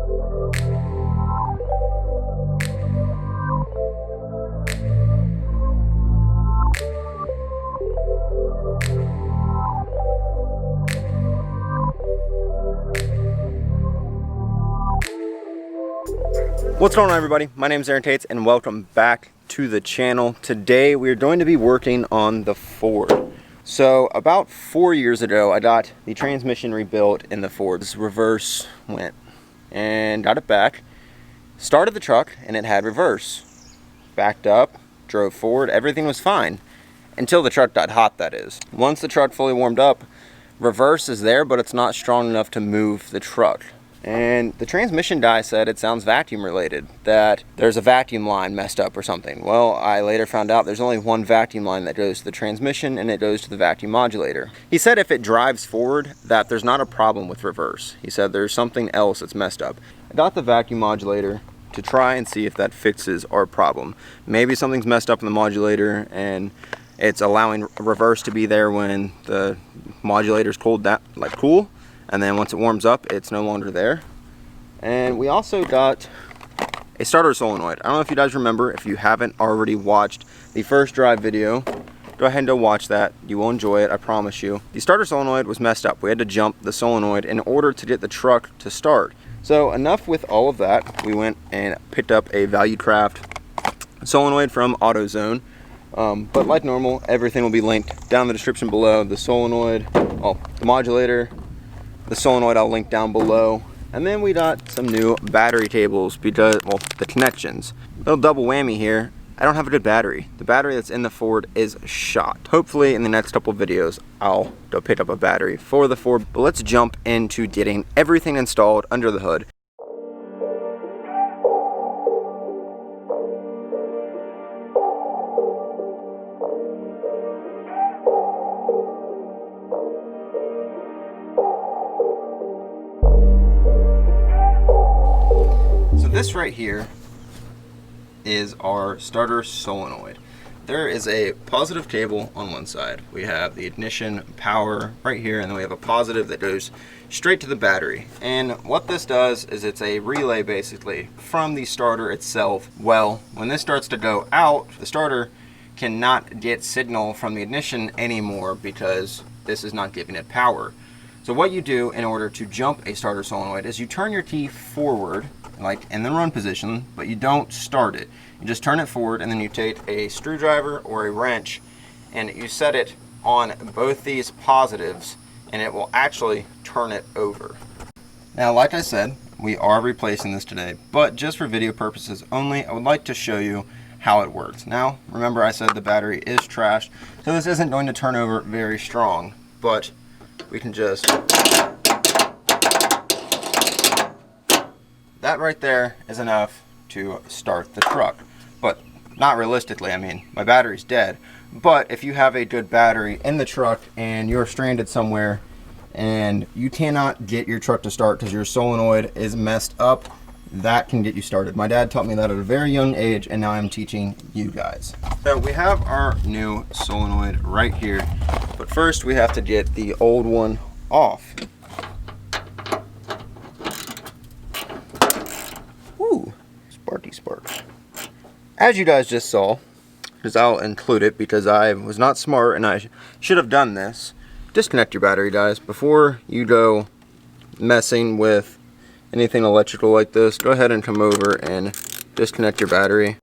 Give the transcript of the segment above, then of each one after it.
What's going on, everybody? My name is Aaron Tates and welcome back to the channel. Today we're going to be working on the Ford. So about 4 years ago I got the transmission rebuilt in the Ford. This reverse went and got it back, started the truck and it had reverse. Backed up, drove forward, everything was fine until the truck got hot, that is. Once the truck fully warmed up, reverse is there but it's not strong enough to move the truck. And the transmission guy said it sounds vacuum related, that there's a vacuum line messed up or something. Well, I later found out there's only one vacuum line that goes to the transmission and it goes to the vacuum modulator. He said if it drives forward that there's not a problem with reverse. He said there's something else that's messed up. I got the vacuum modulator to try and see if that fixes our problem. Maybe something's messed up in the modulator and it's allowing reverse to be there when the modulator's cool, and then once it warms up it's no longer there. And we also got a starter solenoid. I don't know if you guys remember. If you haven't already watched the first drive video, go ahead and go watch that. You will enjoy it, I promise you. The starter solenoid was messed up. We had to jump the solenoid in order to get the truck to start. So enough with all of that. We went and picked up a Valuecraft solenoid from AutoZone. But like normal, everything will be linked down in the description below. The solenoid, the modulator, the solenoid I'll link down below. And then we got some new battery cables because, well, the connections. Little double whammy here. I don't have a good battery. The battery that's in the Ford is shot. Hopefully in the next couple videos I'll go pick up a battery for the Ford. But let's jump into getting everything installed under the hood. This right here is our starter solenoid. There is a positive cable on one side. We have the ignition power right here, and then we have a positive that goes straight to the battery. And what this does is it's a relay basically from the starter itself. Well, when this starts to go out, the starter cannot get signal from the ignition anymore because this is not giving it power. So what you do in order to jump a starter solenoid is you turn your key forward, like in the run position, but you don't start it. You just turn it forward and then you take a screwdriver or a wrench and you set it on both these positives and it will actually turn it over. Now, like I said, we are replacing this today, but just for video purposes only, I would like to show you how it works. Now, remember I said the battery is trashed, so this isn't going to turn over very strong, but we can just, that right there is enough to start the truck. But not realistically, I mean, my battery's dead. But if you have a good battery in the truck and you're stranded somewhere and you cannot get your truck to start because your solenoid is messed up, that can get you started. My dad taught me that at a very young age, and now I'm teaching you guys. So we have our new solenoid right here, but first we have to get the old one off. Ooh, sparky sparks. As you guys just saw, because I'll include it because I was not smart and I should have done this, disconnect your battery, guys. Before you go messing with anything electrical like this, go ahead and come over and disconnect your battery.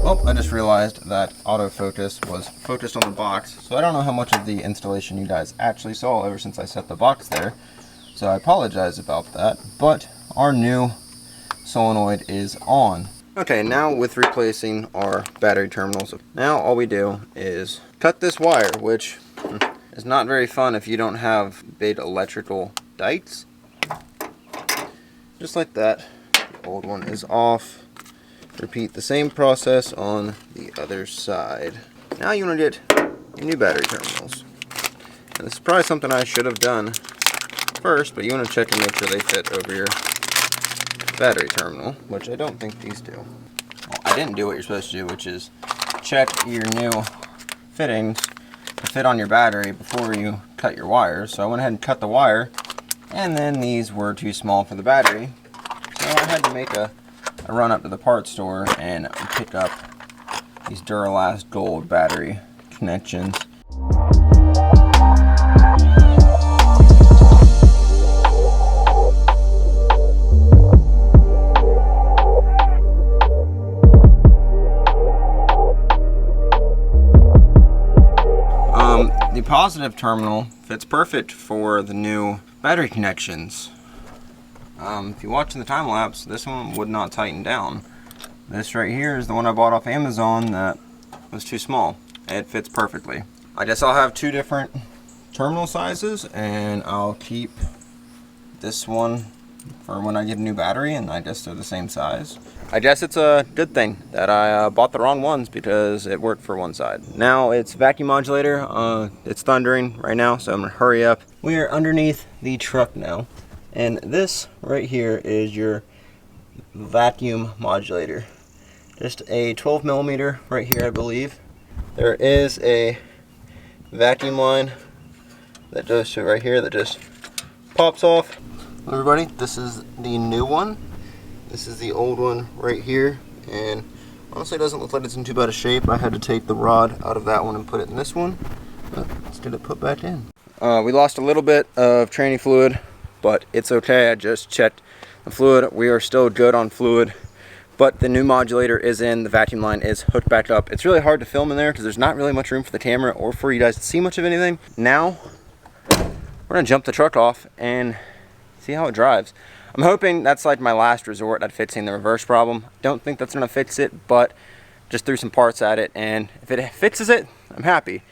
Well, I just realized that autofocus was focused on the box, so I don't know how much of the installation you guys actually saw ever since I set the box there. So I apologize about that, but our new solenoid is on. Okay, now with replacing our battery terminals, now all we do is cut this wire, which is not very fun if you don't have big electrical dikes. Just like that, the old one is off. Repeat the same process on the other side. Now you want to get your new battery terminals. And this is probably something I should have done first, but you want to check and make sure they fit over your battery terminal, which I don't think these do. Well, I didn't do what you're supposed to do, which is check your new fittings to fit on your battery before you cut your wires. So I went ahead and cut the wire, and then these were too small for the battery. So I had to make a run up to the parts store and pick up these Duralast Gold battery connections. The positive terminal fits perfect for the new battery connections. If you watch in the time lapse, this one would not tighten down. This right here is the one I bought off Amazon that was too small. It fits perfectly. I guess I'll have two different terminal sizes, and I'll keep this one for when I get a new battery, and I guess they're the same size. I guess it's a good thing that I bought the wrong ones because it worked for one side. Now it's vacuum modulator. It's thundering right now, so I'm gonna hurry up. We are underneath the truck now, and this right here is your vacuum modulator. Just a 12 millimeter right here, I believe. There is a vacuum line that goes to right here that just pops off. Everybody, this is the new one. This is the old one right here, and honestly it doesn't look like it's in too bad a shape. I had to take the rod out of that one and put it in this one, but let's get it put back in. We lost a little bit of tranny fluid, but it's okay. I just checked the fluid. We are still good on fluid, but the new modulator is in, the vacuum line is hooked back up. It's really hard to film in there because there's not really much room for the camera or for you guys to see much of anything. Now, we're gonna jump the truck off and see how it drives. I'm hoping that's like my last resort at fixing the reverse problem. Don't think that's gonna fix it, but just threw some parts at it, and if it fixes it, I'm happy.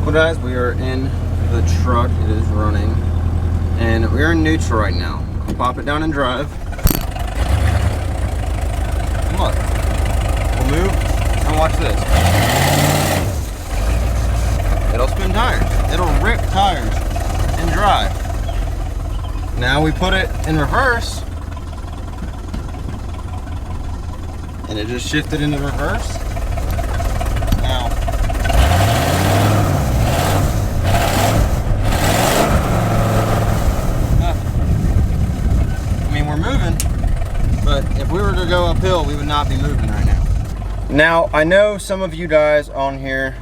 Well guys, we are in the truck. It is running, and we're in neutral right now. I'll pop it down and drive. And look, we'll move and watch this. It'll spin tires. It'll rip tires and drive. Now we put it in reverse, and it just shifted into reverse. Now, I mean, we're moving, but if we were to go uphill, we would not be moving right now. Now, I know some of you guys on here,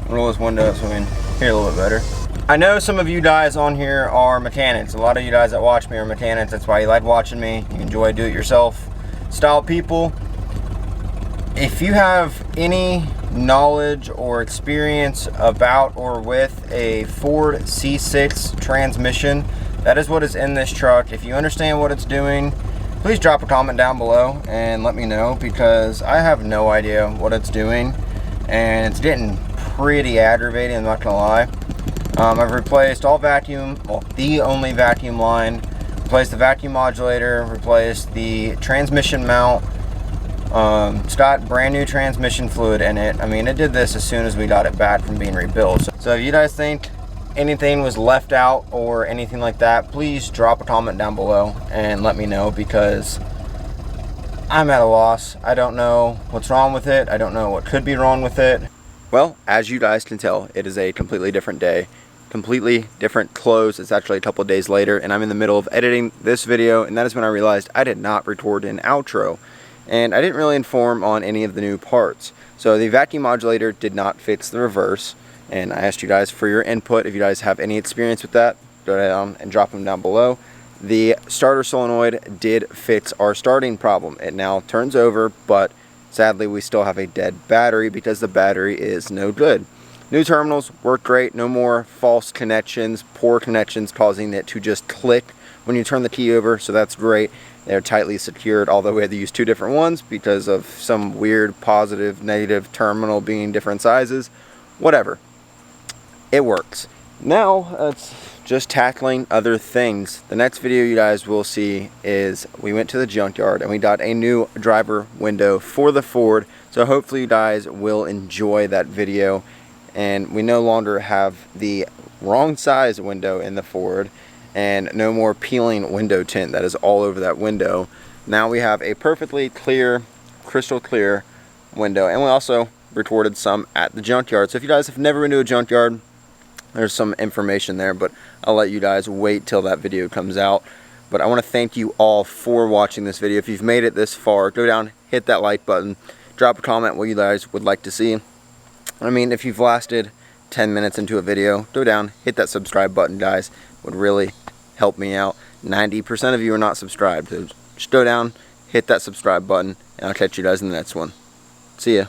roll this window up so we can hear a little bit better. I know some of you guys on here are mechanics. A lot of you guys that watch me are mechanics. That's why you like watching me. You enjoy do-it-yourself style people. If you have any knowledge or experience about or with a Ford C6 transmission, that is what is in this truck. If you understand what it's doing, please drop a comment down below and let me know, because I have no idea what it's doing, and it's getting pretty aggravating, I'm not gonna lie. I've replaced all vacuum, well, the only vacuum line, replaced the vacuum modulator, replaced the transmission mount. It's got brand new transmission fluid in it. I mean, it did this as soon as we got it back from being rebuilt. So if you guys think anything was left out or anything like that, please drop a comment down below and let me know, because I'm at a loss. I don't know what's wrong with it. I don't know what could be wrong with it. Well, as you guys can tell, it is a completely different day, completely different clothes. It's actually a couple of days later, and I'm in the middle of editing this video, and that is when I realized I did not record an outro, and I didn't really inform on any of the new parts. So the vacuum modulator did not fix the reverse, and I asked you guys for your input. If you guys have any experience with that, go down and drop them down below. The starter solenoid did fix our starting problem. It now turns over, but sadly we still have a dead battery because the battery is no good. New terminals work great. No more false connections, poor connections causing it to just click when you turn the key over, so that's great. They're tightly secured, although we had to use two different ones because of some weird positive negative terminal being different sizes. Whatever, it works. now it's just tackling other things. The next video you guys will see is we went to the junkyard and we got a new driver window for the Ford. So hopefully you guys will enjoy that video. And we no longer have the wrong size window in the Ford and no more peeling window tint that is all over that window. Now we have a perfectly clear, crystal clear window, and we also retorted some at the junkyard. So if you guys have never been to a junkyard, there's some information there, but I'll let you guys wait till that video comes out. But I want to thank you all for watching this video. If you've made it this far, go down, hit that like button, drop a comment what you guys would like to see. I mean, if you've lasted 10 minutes into a video, go down, hit that subscribe button, guys. Would really help me out. 90% of you are not subscribed, so just go down, hit that subscribe button, and I'll catch you guys in the next one. See ya.